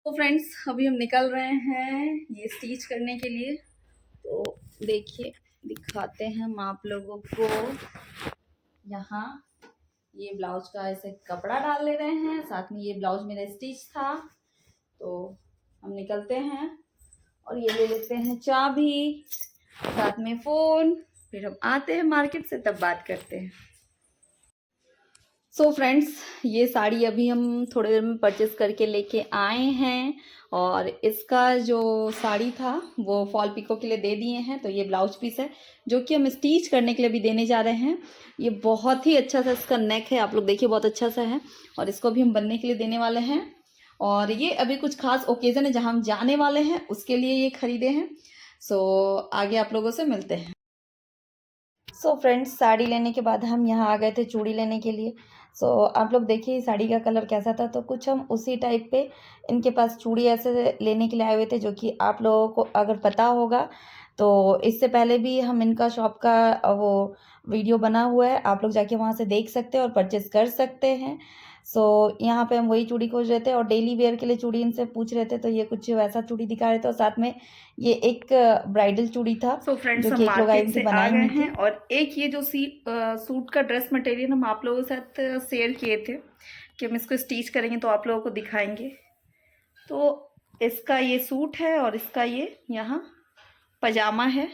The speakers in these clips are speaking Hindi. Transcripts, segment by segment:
तो फ्रेंड्स अभी हम निकल रहे हैं ये स्टिच करने के लिए। तो देखिए दिखाते हैं हम आप लोगों को। यहाँ ये ब्लाउज का ऐसे कपड़ा डाल ले रहे हैं, साथ में ये ब्लाउज मेरा स्टिच था। तो हम निकलते हैं और ये ले लेते हैं चाबी, साथ में फोन। फिर हम आते हैं मार्केट से, तब बात करते हैं। सो फ्रेंड्स ये साड़ी अभी हम थोड़ी देर में परचेस करके लेके आए हैं, और इसका जो साड़ी था वो फॉल पिको के लिए दे दिए हैं। तो ये ब्लाउज पीस है जो कि हम स्टिच करने के लिए भी देने जा रहे हैं। ये बहुत ही अच्छा सा इसका नेक है, आप लोग देखिए बहुत अच्छा सा है, और इसको भी हम बनने के लिए देने वाले हैं। और ये अभी कुछ खास ओकेजन है जहाँ हम जाने वाले हैं, उसके लिए ये खरीदे हैं। सो आगे आप लोगों से मिलते हैं। सो फ्रेंड्स साड़ी लेने के बाद हम यहाँ आ गए थे चूड़ी लेने के लिए। आप लोग देखिए साड़ी का कलर कैसा था, तो कुछ हम उसी टाइप पे इनके पास चूड़ी ऐसे लेने के लिए आए हुए थे, जो कि आप लोगों को अगर पता होगा तो इससे पहले भी हम इनका शॉप का वो वीडियो बना हुआ है, आप लोग जाके वहाँ से देख सकते हैं और परचेस कर सकते हैं। यहाँ पे हम वही चूड़ी खोज रहे थे और डेली वेयर के लिए चूड़ी इनसे पूछ रहे थे, तो ये कुछ वैसा चूड़ी दिखा रहे थे, और साथ में ये एक ब्राइडल चूड़ी था फ्रेंड्स जो हम कि एक लोग आए मार्केट उनकी से आ बनाई गए हुई हैं, थी। और एक ये जो सूट का ड्रेस मटेरियल हम आप लोगों के साथ शेयर किए थे कि हम इसको स्टिच करेंगे, तो आप लोगों को दिखाएंगे। तो इसका ये सूट है और इसका ये यहाँ पजामा है।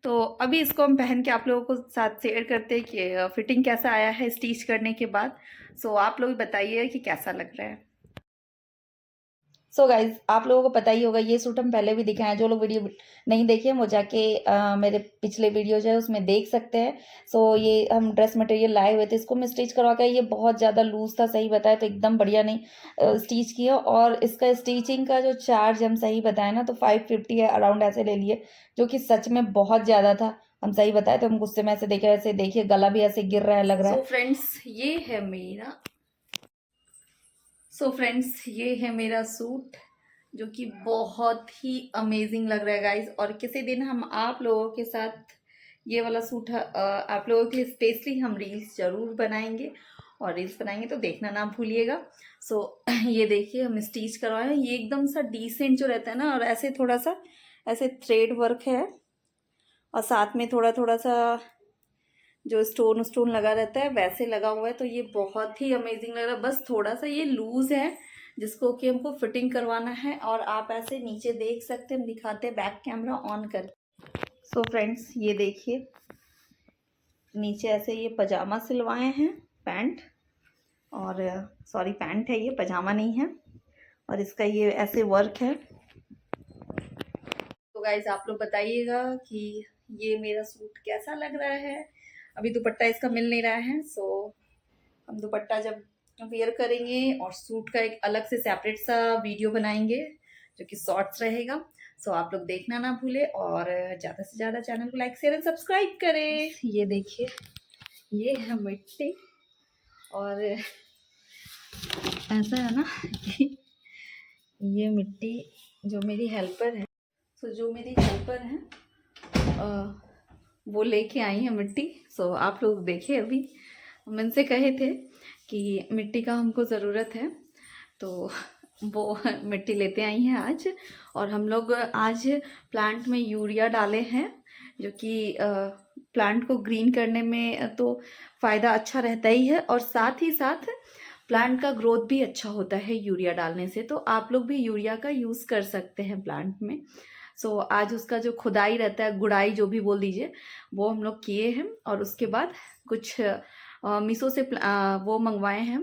तो अभी इसको हम पहन के आप लोगों को साथ शेयर करते हैं कि फिटिंग कैसा आया है स्टिच करने के बाद। आप लोग बताइए कि कैसा लग रहा है। गाइज आप लोगों को पता ही होगा, ये सूट हम पहले भी दिखाए हैं। जो लोग वीडियो नहीं देखे वो जाके मेरे पिछले वीडियो जो है उसमें देख सकते हैं। ये हम ड्रेस मटेरियल लाए हुए थे, इसको मैं स्टिच करवा के, ये बहुत ज़्यादा लूज था, सही बताया तो एकदम बढ़िया नहीं स्टिच किया। और इसका स्टिचिंग का जो चार्ज हम सही बताए ना, तो 550 है अराउंड ऐसे ले लिए, जो कि सच में बहुत ज़्यादा था। हम सही बताए तो हम गुस्से में ऐसे देखे, ऐसे देखिए गला भी ऐसे गिर रहा है, लग रहा है। फ्रेंड्स ये है मेरा ये है मेरा सूट, जो कि बहुत ही अमेजिंग लग रहा है गाइज। और किसी दिन हम आप लोगों के साथ ये वाला सूट आप लोगों के लिए स्पेशली हम रील्स जरूर बनाएंगे, और रील्स बनाएंगे तो देखना ना भूलिएगा। ये देखिए हम स्टिच करवाए हैं, ये एकदम सा डिसेंट जो रहता है ना, और ऐसे थोड़ा सा ऐसे थ्रेड वर्क है, और साथ में थोड़ा थोड़ा सा जो स्टोन स्टोन लगा रहता है वैसे लगा हुआ है। तो ये बहुत ही अमेजिंग लग रहा है। बस थोड़ा सा ये लूज है जिसको कि हमको फिटिंग करवाना है, और आप ऐसे नीचे देख सकते हैं, हम दिखाते हैं बैक कैमरा ऑन कर। फ्रेंड्स ये देखिए नीचे ऐसे ये पजामा सिलवाए हैं, पैंट, और सॉरी पैंट है ये, पजामा नहीं है। और इसका ये ऐसे वर्क है। तो गाइज आप लोग बताइएगा कि ये मेरा सूट कैसा लग रहा है। अभी दुपट्टा इसका मिल नहीं रहा है, हम दुपट्टा जब वेयर करेंगे और सूट का एक अलग से सेपरेट सा वीडियो बनाएंगे जो कि शॉर्ट्स रहेगा। आप लोग देखना ना भूले, और ज़्यादा से ज़्यादा चैनल को लाइक शेयर एंड सब्सक्राइब करें। ये देखिए ये है मिट्टी, और ऐसा है ना कि ये मिट्टी जो मेरी हेल्पर है, जो मेरी हेल्पर है वो लेके आई है मिट्टी। आप लोग देखिए, अभी हम इनसे कहे थे कि मिट्टी का हमको ज़रूरत है, तो वो मिट्टी लेते आई हैं आज। और हम लोग आज प्लांट में यूरिया डाले हैं, जो कि प्लांट को ग्रीन करने में तो फ़ायदा अच्छा रहता ही है, और साथ ही साथ प्लांट का ग्रोथ भी अच्छा होता है यूरिया डालने से। तो आप लोग भी यूरिया का यूज़ कर सकते हैं प्लांट में। आज उसका जो खुदाई रहता है, गुड़ाई जो भी बोल दीजिए, वो हम लोग किए हैं। और उसके बाद कुछ मीशो से वो मंगवाए हैं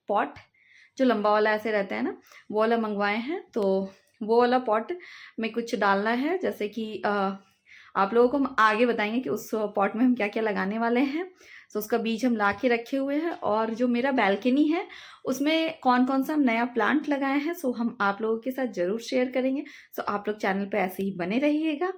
पॉट, जो लंबा वाला ऐसे रहता है ना, वो वाला मंगवाए हैं। तो वो वाला पॉट में कुछ डालना है, जैसे कि आप लोगों को हम आगे बताएंगे कि उस पॉट में हम क्या क्या लगाने वाले हैं। उसका बीज हम ला के रखे हुए हैं, और जो मेरा बैल्कनी है उसमें कौन कौन सा हम नया प्लांट लगाए हैं, हम आप लोगों के साथ ज़रूर शेयर करेंगे। आप लोग चैनल पे ऐसे ही बने रहिएगा।